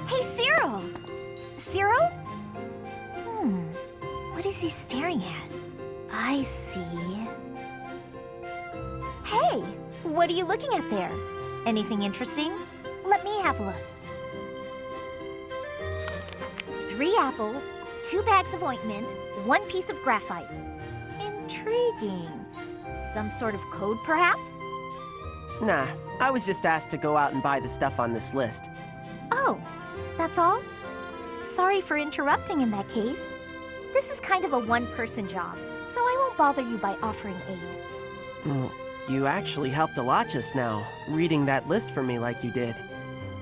Hey, Cyril! Cyril? What is he staring at? I see. Hey! What are you looking at there? Anything interesting? Let me have a look. 3 apples, 2 bags of ointment, 1 piece of graphite. Intriguing. Some sort of code, perhaps? Nah, I was just asked to go out and buy the stuff on this list. Oh, that's all? Sorry for interrupting in that case. This is kind of a one-person job, so I won't bother you by offering aid. Well, you actually helped a lot just now, reading that list for me like you did.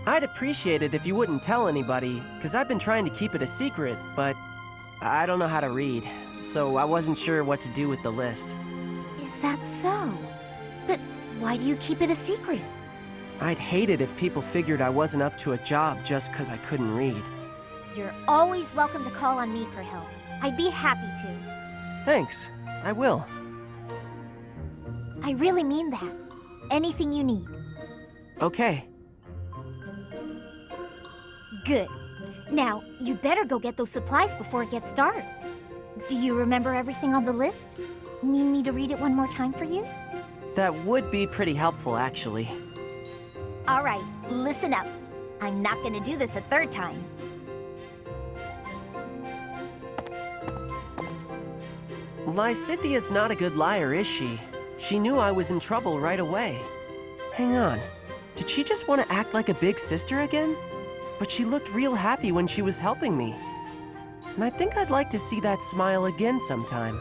I'd appreciate it if you wouldn't tell anybody, because I've been trying to keep it a secret, but I don't know how to read, so I wasn't sure what to do with the list. Is that so? But why do you keep it a secret? I'd hate it if people figured I wasn't up to a job just because I couldn't read. You're always welcome to call on me for help. I'd be happy to. Thanks, I will. I really mean that. Anything you need. Okay. Good. Now, you'd better go get those supplies before it gets dark. Do you remember everything on the list? Need me to read it one more time for you? That would be pretty helpful, actually. All right, listen up. I'm not gonna do this a third time. Lysithia's not a good liar, is she? She knew I was in trouble right away. Hang on. Did she just want to act like a big sister again? But she looked real happy when she was helping me. And I think I'd like to see that smile again sometime.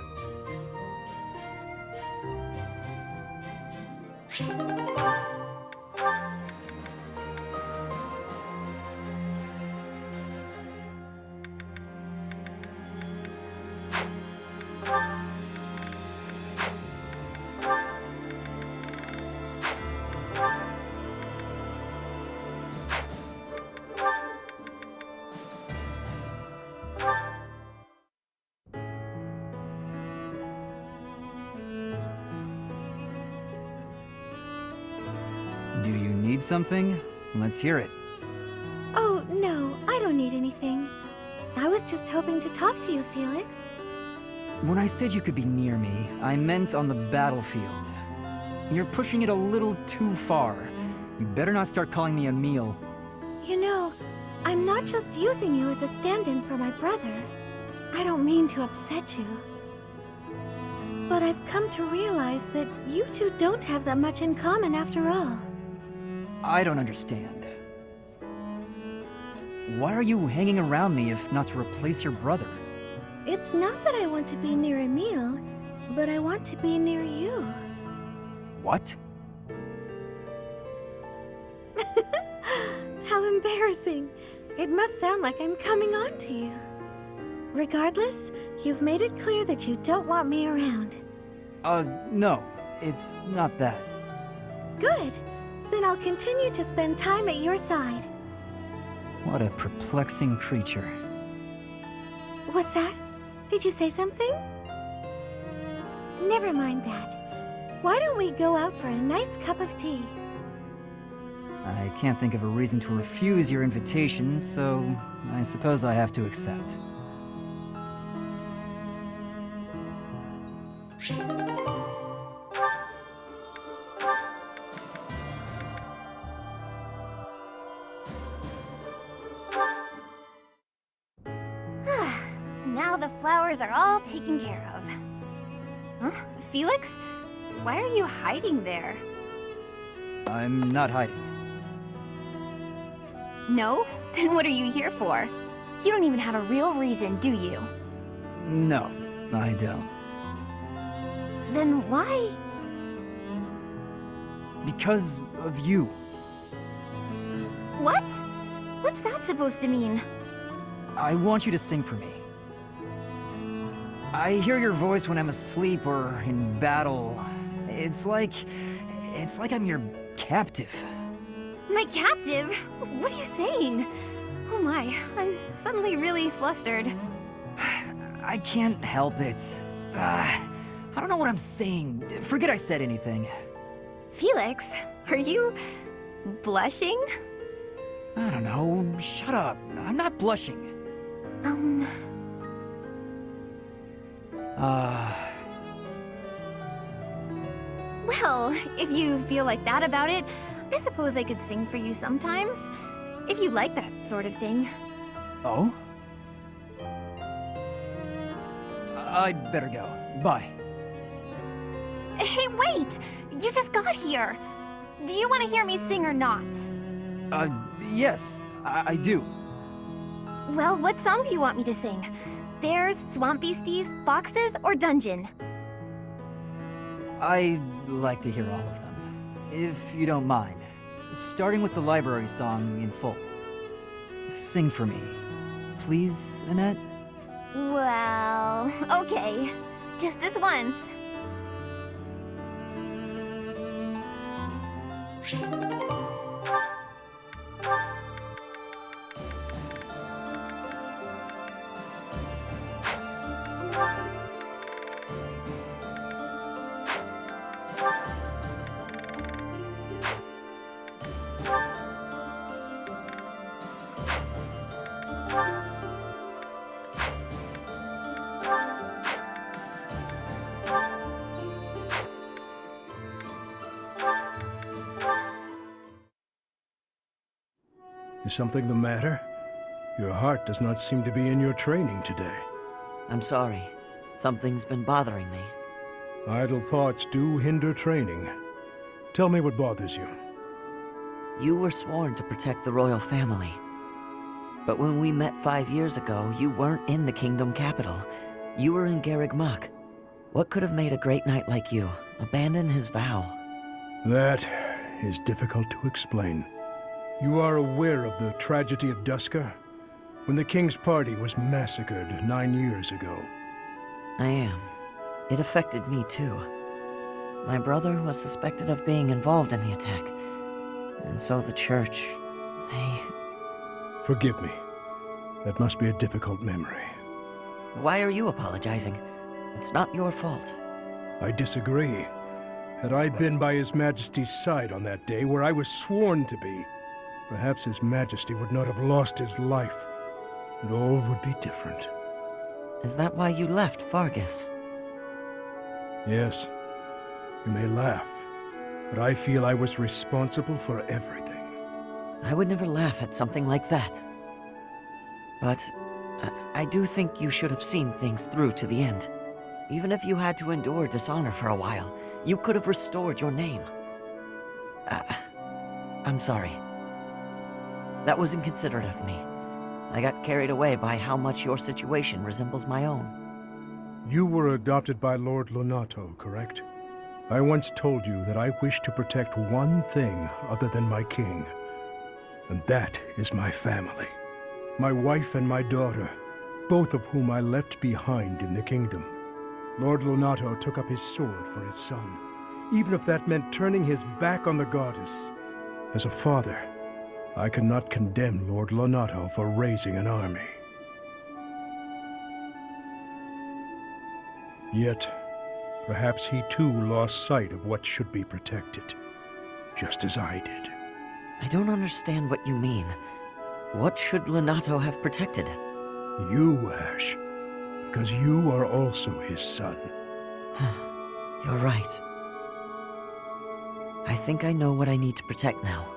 Do you need something? Let's hear it. Oh, no, I don't need anything. I was just hoping to talk to you, Felix. When I said you could be near me, I meant on the battlefield. You're pushing it a little too far. You better not start calling me Emil. You know, I'm not just using you as a stand-in for my brother. I don't mean to upset you. But I've come to realize that you two don't have that much in common after all. I don't understand. Why are you hanging around me if not to replace your brother? It's not that I want to be near Emil, but I want to be near you. What? How embarrassing. It must sound like I'm coming on to you. Regardless, you've made it clear that you don't want me around. No. It's not that. Good. Then I'll continue to spend time at your side. What a perplexing creature. What's that? Did you say something? Never mind that. Why don't we go out for a nice cup of tea? I can't think of a reason to refuse your invitation, so I suppose I have to accept. Now the flowers are all taken care of. Huh? Felix? Why are you hiding there? I'm not hiding. No? Then what are you here for? You don't even have a real reason, do you? No, I don't. Then why? Because of you. What? What's that supposed to mean? I want you to sing for me. I hear your voice when I'm asleep or in battle. It's like I'm your captive. My captive? What are you saying? Oh my, I'm suddenly really flustered. I can't help it. I don't know what I'm saying. Forget I said anything. Felix, are you blushing? I don't know. Shut up. I'm not blushing. Well, if you feel like that about it, I suppose I could sing for you sometimes. If you like that sort of thing. Oh? I'd better go. Bye. Hey, wait! You just got here! Do you want to hear me sing or not? Yes, I do. Well, what song do you want me to sing? Bears, swamp beasties, boxes, or dungeon? I'd like to hear all of them, if you don't mind. Starting with the library song in full. Sing for me, please, Annette? Well, okay. Just this once. Is something the matter? Your heart does not seem to be in your training today. I'm sorry. Something's been bothering me. Idle thoughts do hinder training. Tell me what bothers you. You were sworn to protect the royal family. But when we met 5 years ago, you weren't in the kingdom capital. You were in Garreg-Mach. What could have made a great knight like you abandon his vow? That is difficult to explain. You are aware of the tragedy of Dusker? When the king's party was massacred 9 years ago. I am. It affected me too. My brother was suspected of being involved in the attack. And so the church, they... Forgive me. That must be a difficult memory. Why are you apologizing? It's not your fault. I disagree. Had I been by His Majesty's side on that day where I was sworn to be, perhaps His Majesty would not have lost his life, and all would be different. Is that why you left Fargus? Yes, you may laugh, but I feel I was responsible for everything. I would never laugh at something like that. But I do think you should have seen things through to the end. Even if you had to endure dishonor for a while, you could have restored your name. I'm sorry. That was inconsiderate of me. I got carried away by how much your situation resembles my own. You were adopted by Lord Lonato, correct? I once told you that I wish to protect one thing other than my king. And that is my family. My wife and my daughter, both of whom I left behind in the kingdom. Lord Lonato took up his sword for his son, even if that meant turning his back on the goddess. As a father, I cannot condemn Lord Lonato for raising an army. Yet, perhaps he too lost sight of what should be protected, just as I did. I don't understand what you mean. What should Lonato have protected? You, Ash, because you are also his son. You're right. I think I know what I need to protect now.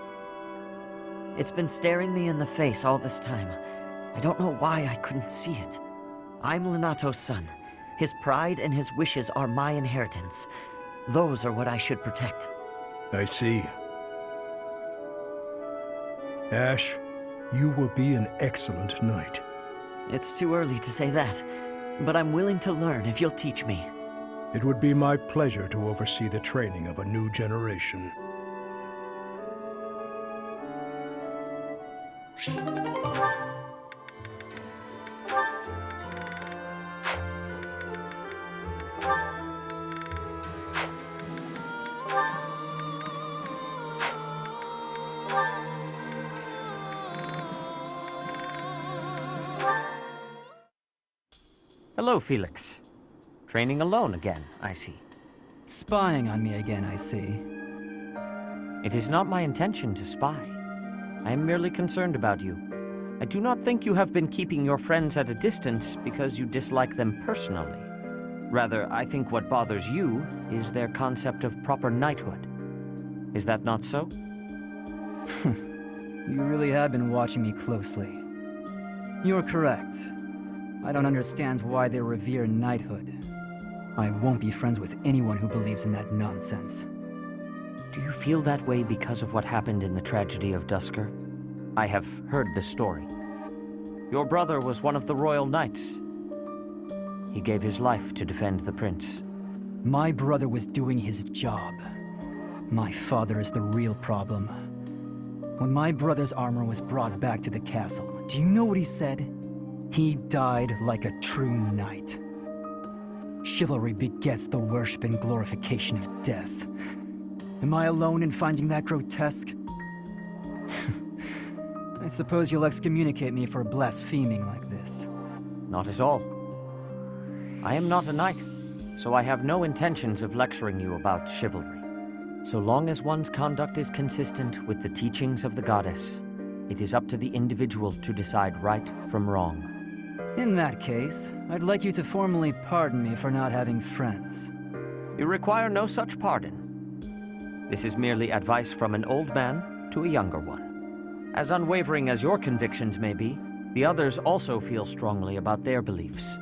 It's been staring me in the face all this time. I don't know why I couldn't see it. I'm Lonato's son. His pride and his wishes are my inheritance. Those are what I should protect. I see. Ash, you will be an excellent knight. It's too early to say that, but I'm willing to learn if you'll teach me. It would be my pleasure to oversee the training of a new generation. Hello, Felix. Training alone again, I see. Spying on me again, I see. It is not my intention to spy. I am merely concerned about you. I do not think you have been keeping your friends at a distance because you dislike them personally. Rather, I think what bothers you is their concept of proper knighthood. Is that not so? You really have been watching me closely. You're correct. I don't understand why they revere knighthood. I won't be friends with anyone who believes in that nonsense. Do you feel that way because of what happened in the tragedy of Dusker? I have heard the story. Your brother was one of the royal knights. He gave his life to defend the prince. My brother was doing his job. My father is the real problem. When my brother's armor was brought back to the castle, do you know what he said? He died like a true knight. Chivalry begets the worship and glorification of death. Am I alone in finding that grotesque? I suppose you'll excommunicate me for blaspheming like this. Not at all. I am not a knight, so I have no intentions of lecturing you about chivalry. So long as one's conduct is consistent with the teachings of the goddess, it is up to the individual to decide right from wrong. In that case, I'd like you to formally pardon me for not having friends. You require no such pardon. This is merely advice from an old man to a younger one. As unwavering as your convictions may be, the others also feel strongly about their beliefs.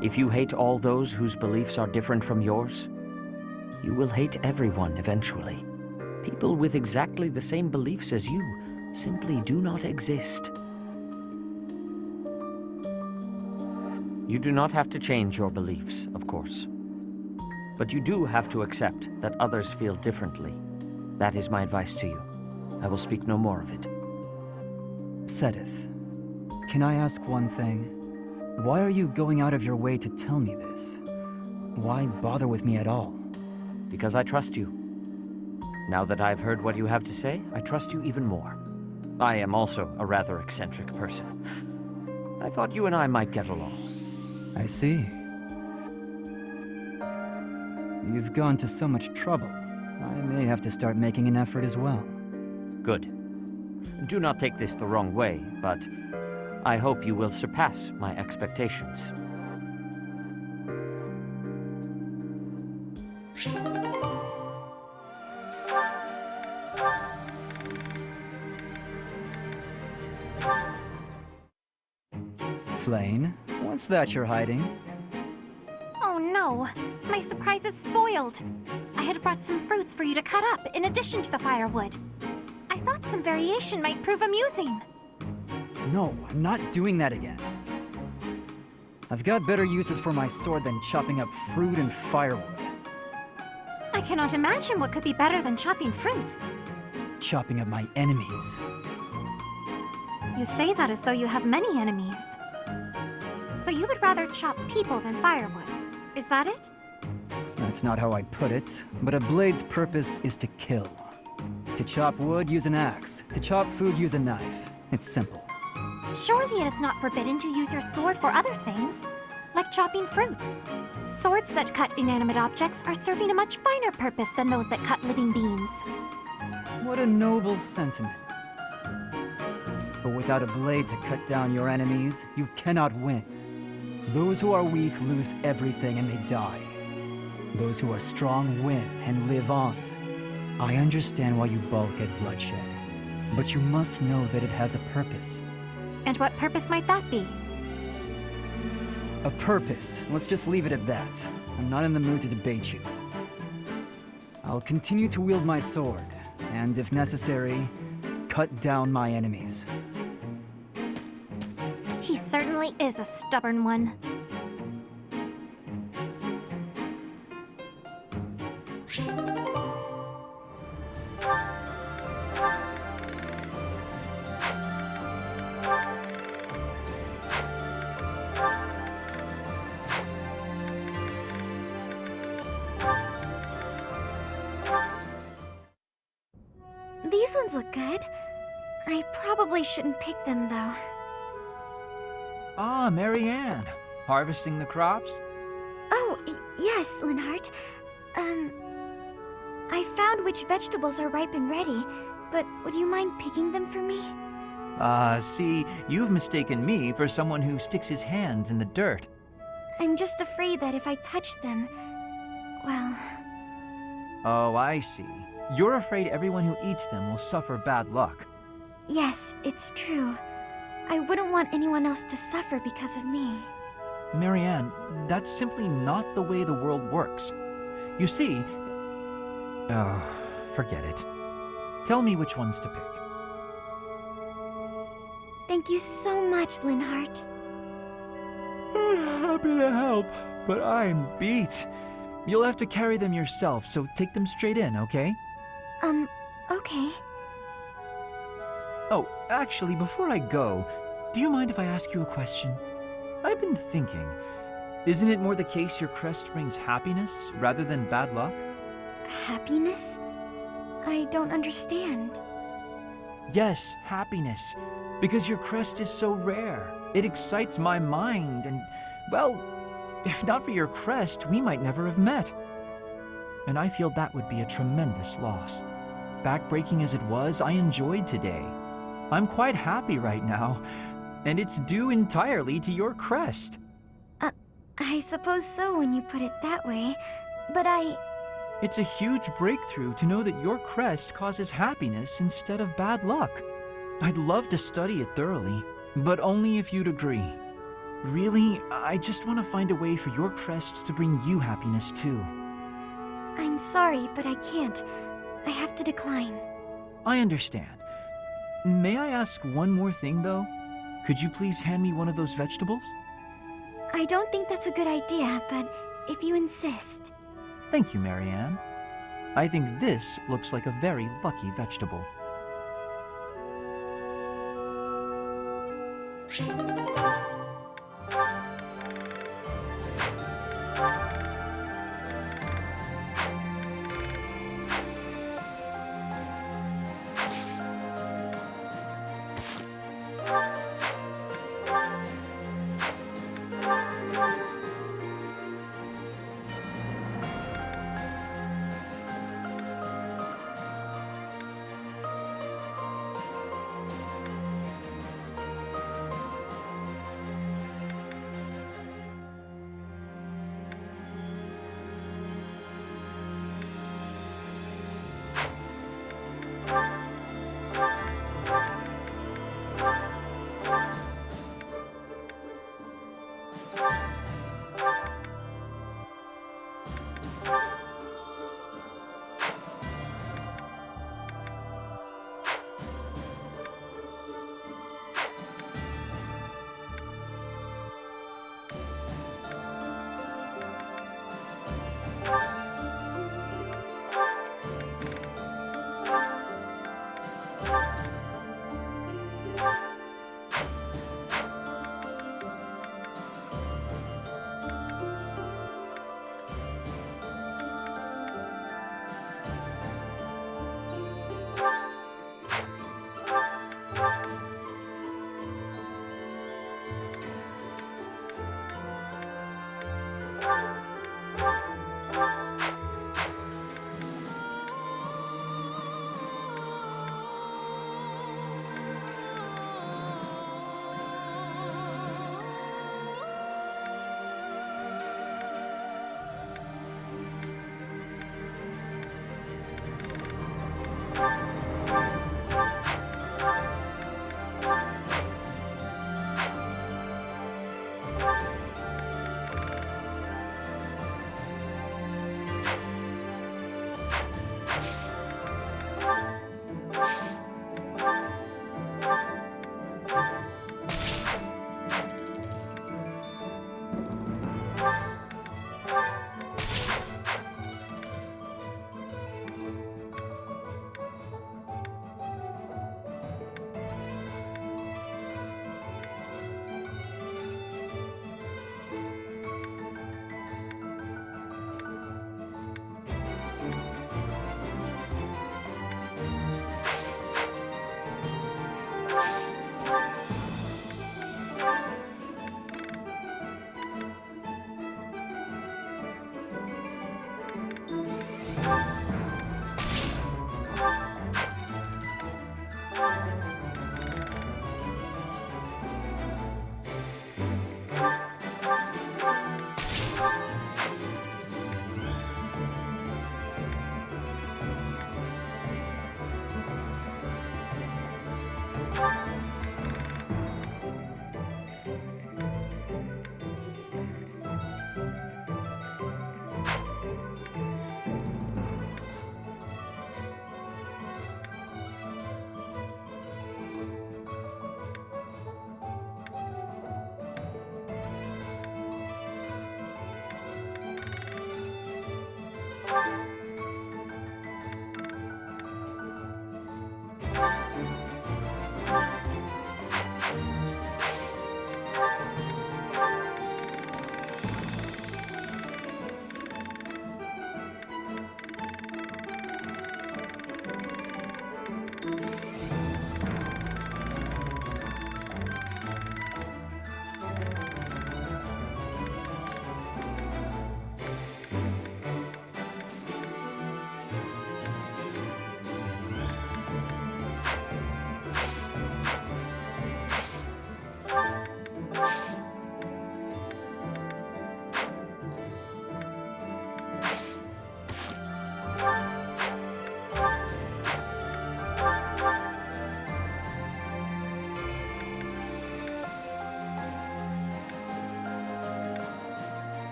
If you hate all those whose beliefs are different from yours, you will hate everyone eventually. People with exactly the same beliefs as you simply do not exist. You do not have to change your beliefs, of course. But you do have to accept that others feel differently. That is my advice to you. I will speak no more of it. Sedith, can I ask one thing? Why are you going out of your way to tell me this? Why bother with me at all? Because I trust you. Now that I've heard what you have to say, I trust you even more. I am also a rather eccentric person. I thought you and I might get along. I see. You've gone to so much trouble. I may have to start making an effort as well. Good. Do not take this the wrong way, but I hope you will surpass my expectations. Flane, what's that you're hiding? Oh no, my surprise is spoiled. I had brought some fruits for you to cut up in addition to the firewood. I thought some variation might prove amusing. No, I'm not doing that again. I've got better uses for my sword than chopping up fruit and firewood. I cannot imagine what could be better than chopping fruit. Chopping up my enemies. You say that as though you have many enemies. So you would rather chop people than firewood, is that it? That's not how I'd put it, but a blade's purpose is to kill. To chop wood, use an axe. To chop food, use a knife. It's simple. Surely it is not forbidden to use your sword for other things, like chopping fruit. Swords that cut inanimate objects are serving a much finer purpose than those that cut living beings. What a noble sentiment. But without a blade to cut down your enemies, you cannot win. Those who are weak lose everything and they die. Those who are strong win and live on. I understand why you balk at bloodshed, but you must know that it has a purpose. And what purpose might that be? A purpose. Let's just leave it at that. I'm not in the mood to debate you. I'll continue to wield my sword, and if necessary, cut down my enemies. He certainly is a stubborn one. These ones look good. I probably shouldn't pick them, though. Ah, Marianne. Harvesting the crops? Oh, yes, Linhart. I found which vegetables are ripe and ready, but would you mind picking them for me? See, you've mistaken me for someone who sticks his hands in the dirt. I'm just afraid that if I touch them, well... Oh, I see. You're afraid everyone who eats them will suffer bad luck. Yes, it's true. I wouldn't want anyone else to suffer because of me. Marianne, that's simply not the way the world works. You see... Oh, forget it. Tell me which ones to pick. Thank you so much, Linhart. Happy to help, but I'm beat. You'll have to carry them yourself, so take them straight in, okay? Okay. Oh, actually, before I go, do you mind if I ask you a question? I've been thinking, isn't it more the case your crest brings happiness rather than bad luck? Happiness? I don't understand. Yes, happiness. Because your crest is so rare. It excites my mind, and, well, if not for your crest, we might never have met. And I feel that would be a tremendous loss. Backbreaking as it was, I enjoyed today. I'm quite happy right now, and it's due entirely to your crest. I suppose so when you put it that way, but It's a huge breakthrough to know that your crest causes happiness instead of bad luck. I'd love to study it thoroughly, but only if you'd agree. Really, I just want to find a way for your crest to bring you happiness too. I'm sorry, but I can't. I have to decline. I understand. May I ask one more thing, though? Could you please hand me one of those vegetables? I don't think that's a good idea, but if you insist. Thank you, Marianne. I think this looks like a very lucky vegetable.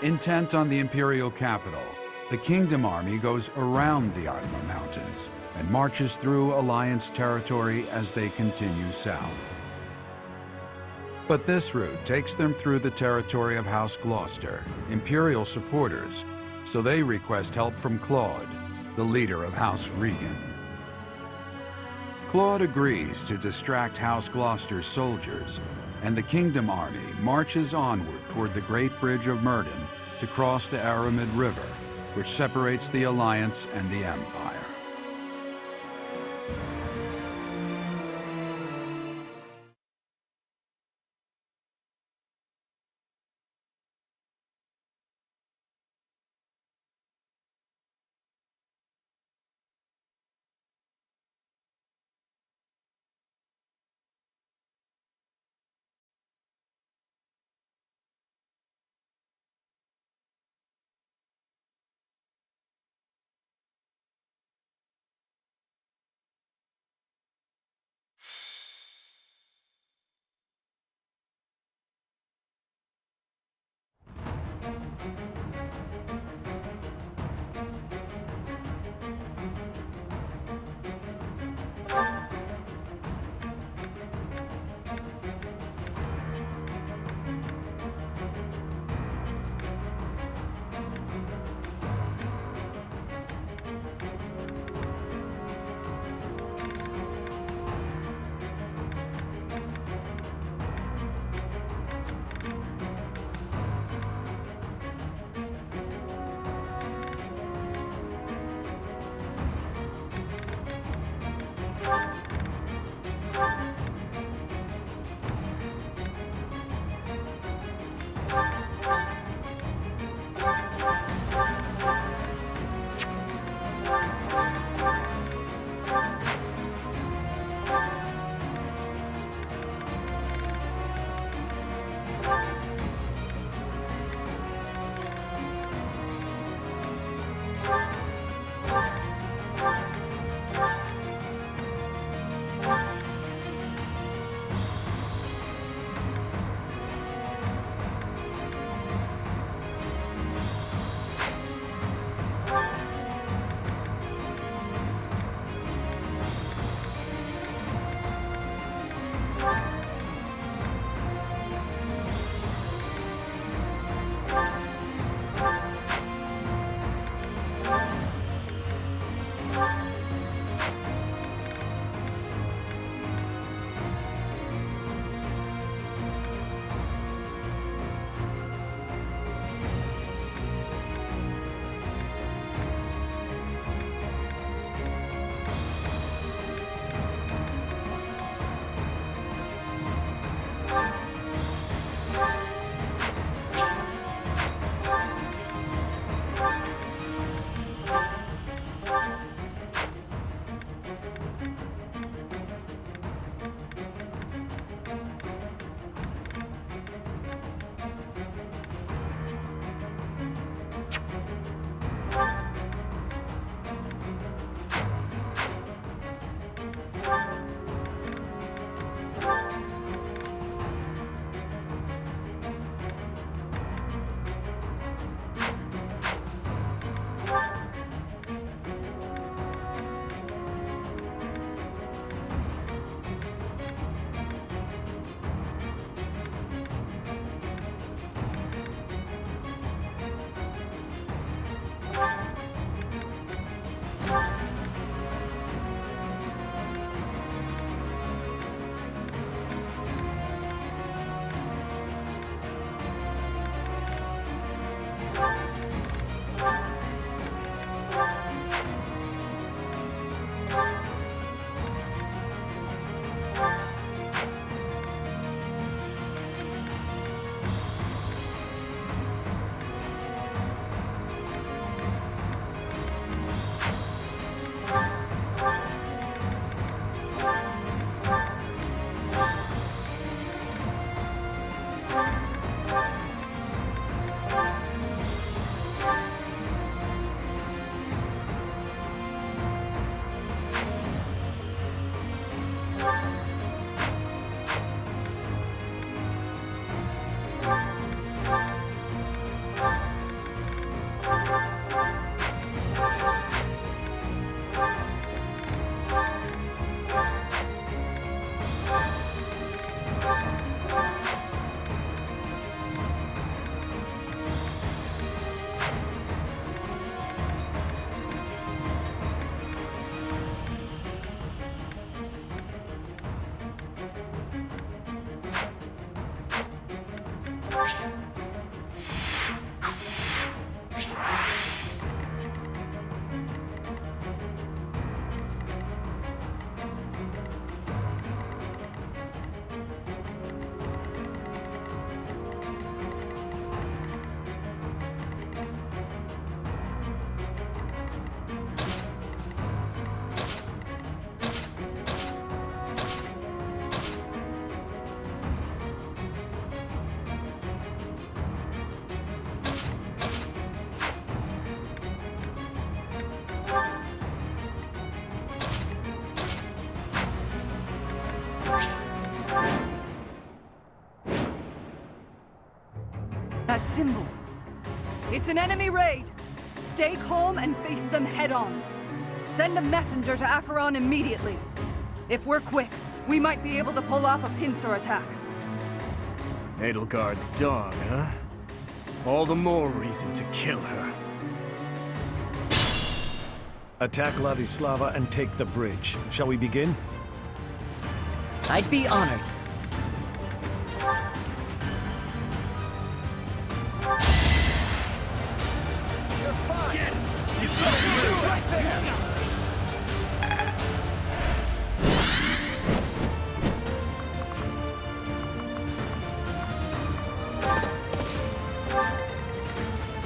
Intent on the Imperial capital, the Kingdom Army goes around the Arima Mountains and marches through Alliance territory as they continue south. But this route takes them through the territory of House Gloucester, Imperial supporters, so they request help from Claude, the leader of House Regan. Claude agrees to distract House Gloucester's soldiers, and the Kingdom Army marches onward toward the Great Bridge of Murden to cross the Aramid River, which separates the Alliance and the Empire. symbol. It's an enemy raid. Stay calm and face them head-on. Send a messenger to Acheron immediately. If we're quick, we might be able to pull off a pincer attack. Edelgard's dog, huh? All the more reason to kill her. Attack Ladislava and take the bridge. Shall we begin? I'd be honored.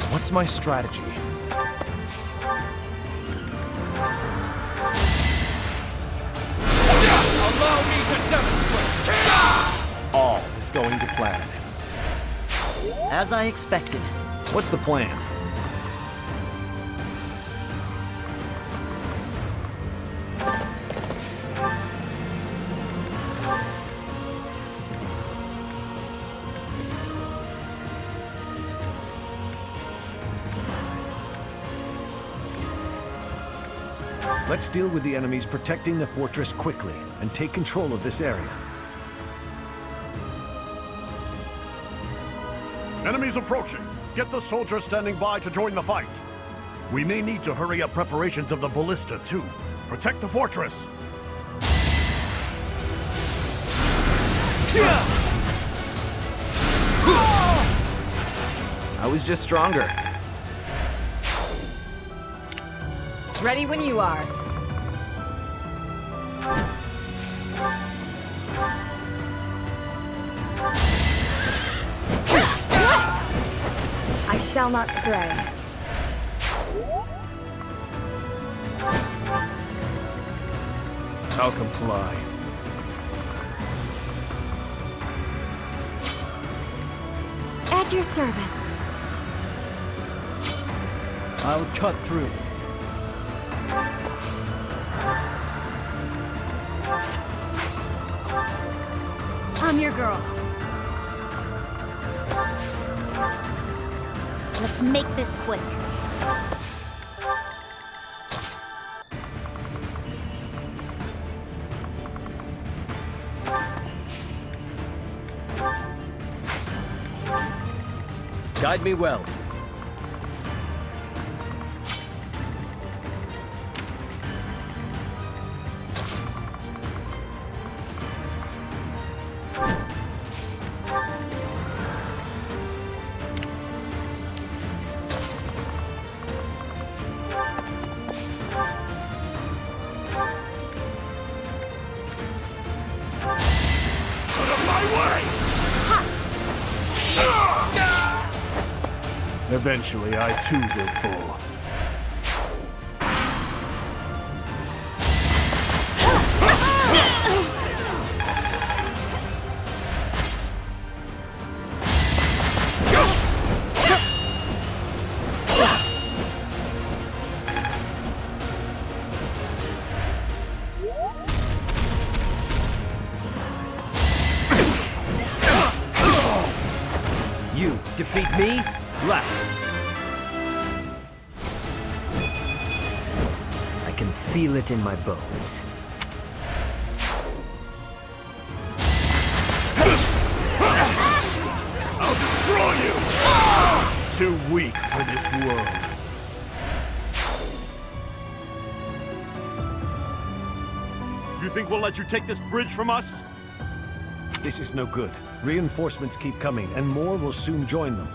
What's my strategy? Allow me to demonstrate! All is going to plan. As I expected. What's the plan? Let's deal with the enemies protecting the fortress quickly and take control of this area. Enemies approaching. Get the soldiers standing by to join the fight. We may need to hurry up preparations of the ballista, too. Protect the fortress. I was just stronger. Ready when you are. I shall not stray. I'll comply. At your service. I'll cut through. I'm your girl. Let's make this quick. Guide me well. Eventually, I too will fall. You defeat me? Left. I can feel it in my bones. I'll destroy you! Too weak for this world. You think we'll let you take this bridge from us? This is no good. Reinforcements keep coming, and more will soon join them.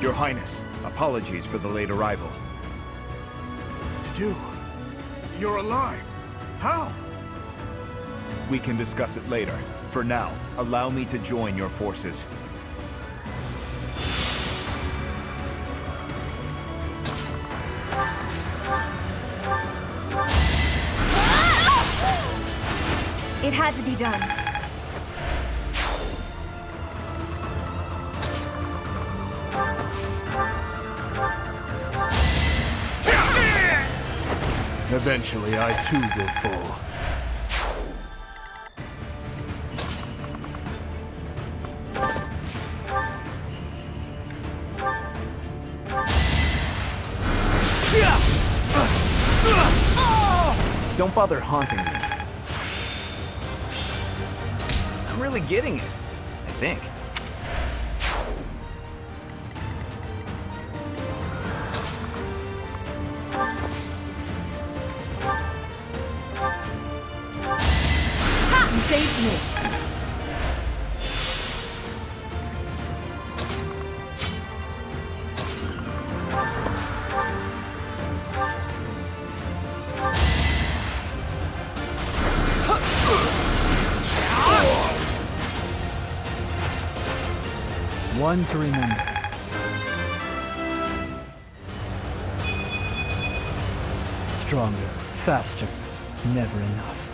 Your Highness, apologies for the late arrival. To do? You're alive. How? We can discuss it later. For now, allow me to join your forces. It had to be done. Eventually, I too will fall. Don't bother haunting me. I'm really getting it, I think. You saved me. One to remember. Stronger, faster, never enough.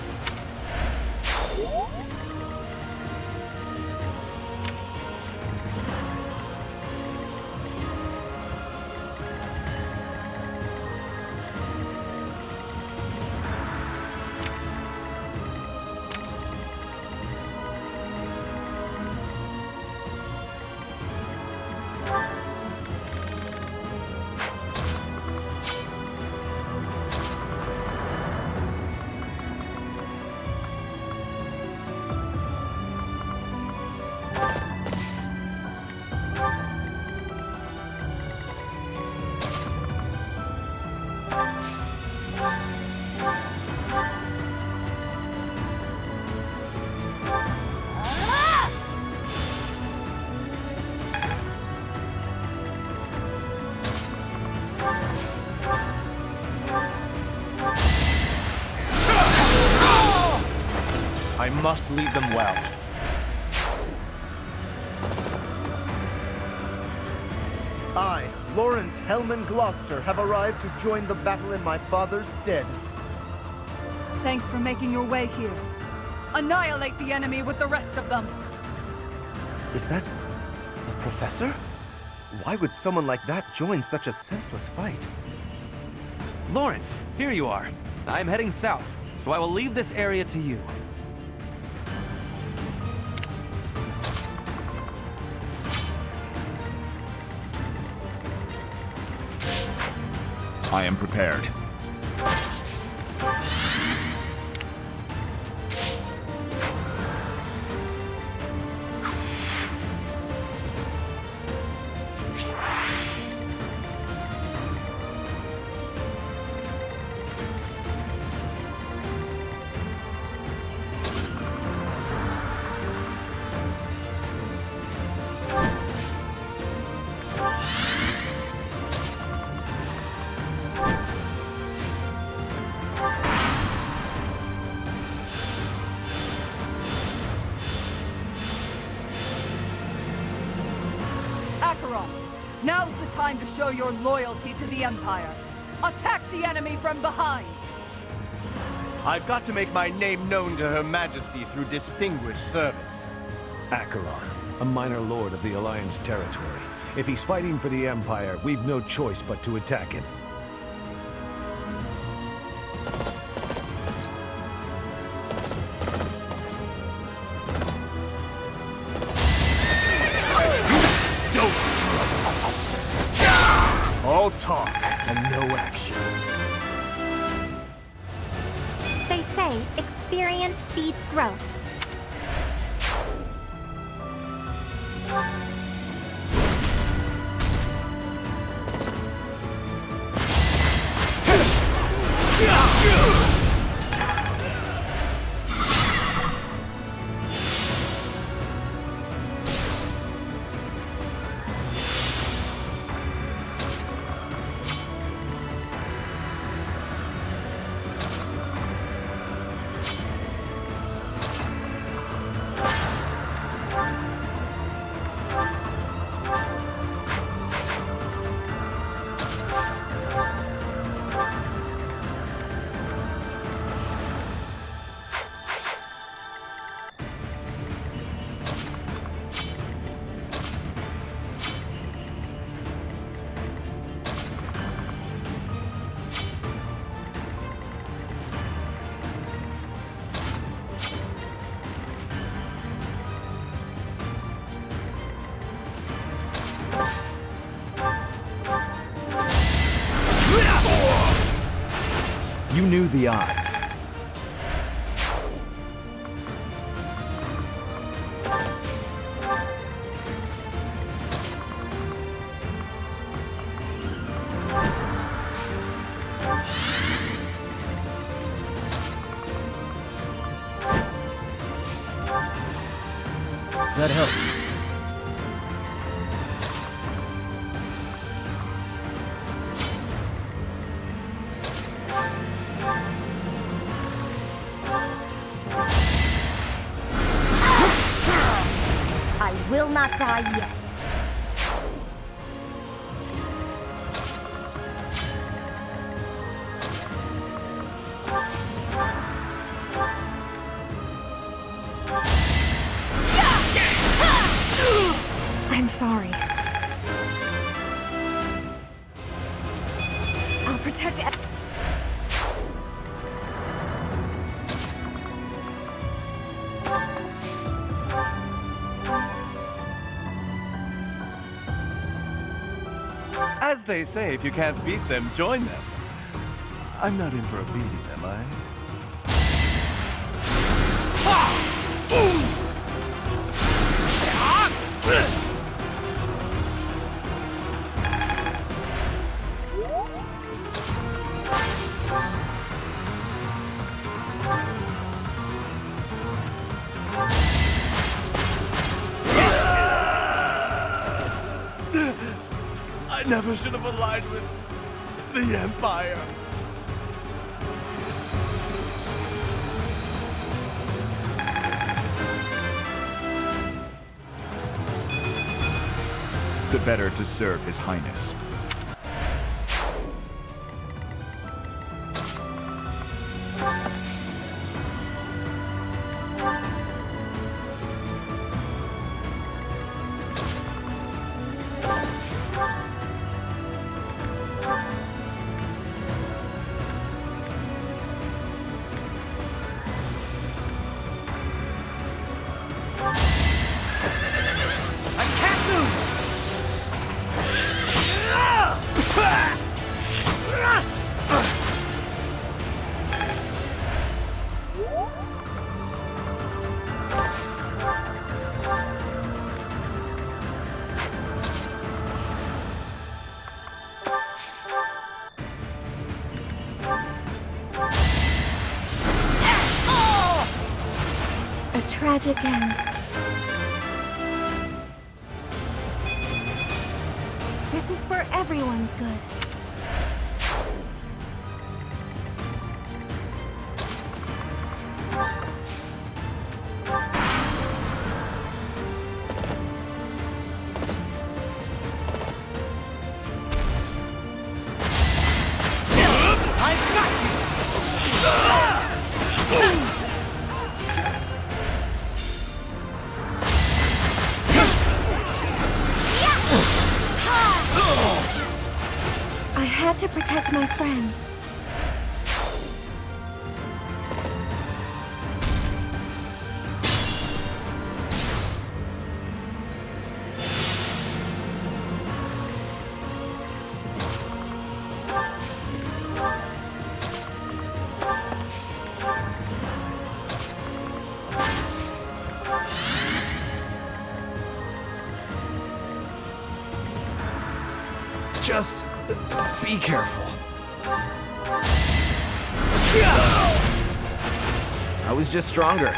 I must lead them well. I, Lawrence Hellman Gloucester, have arrived to join the battle in my father's stead. Thanks for making your way here. Annihilate the enemy with the rest of them. Is that the professor? Why would someone like that join such a senseless fight? Lawrence, here you are. I'm heading south, so I will leave this area to you. I am prepared. Now's the time to show your loyalty to the Empire. Attack the enemy from behind! I've got to make my name known to Her Majesty through distinguished service. Acheron, a minor lord of the Alliance territory. If he's fighting for the Empire, we've no choice but to attack him. All talk and no action. They say experience feeds growth. You knew the odds. not die yet. I'm sorry. I'll protect As they say, if you can't beat them, join them. I'm not in for a beating, am I? I never should have aligned with the Empire. The better to serve His Highness. tragic end. This is for everyone's good. To protect my friends. Just be careful. I was just stronger.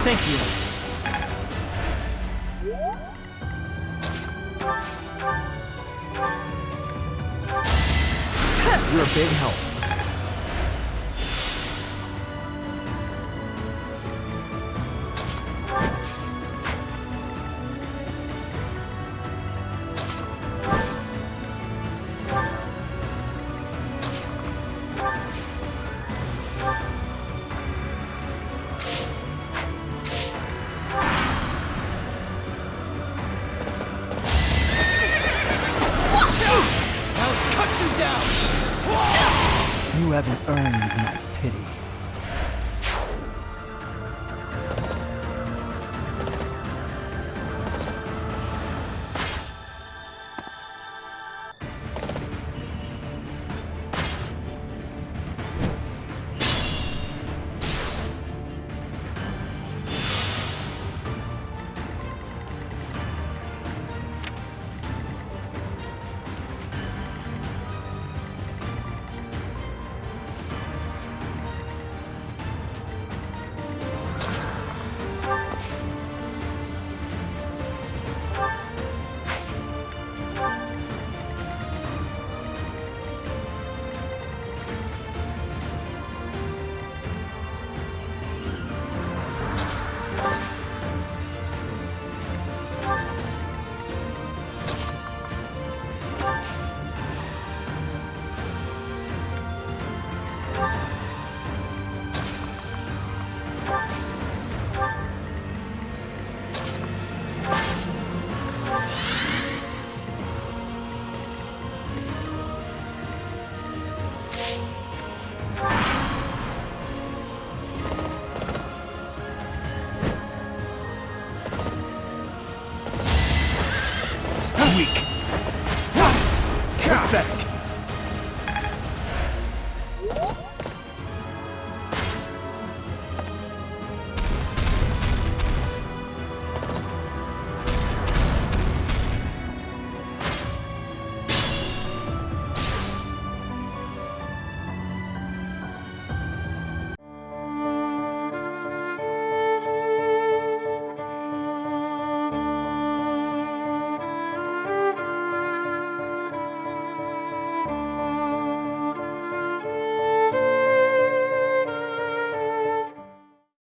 Thank you. You're a big help. You haven't earned my pity. weak. Pathetic.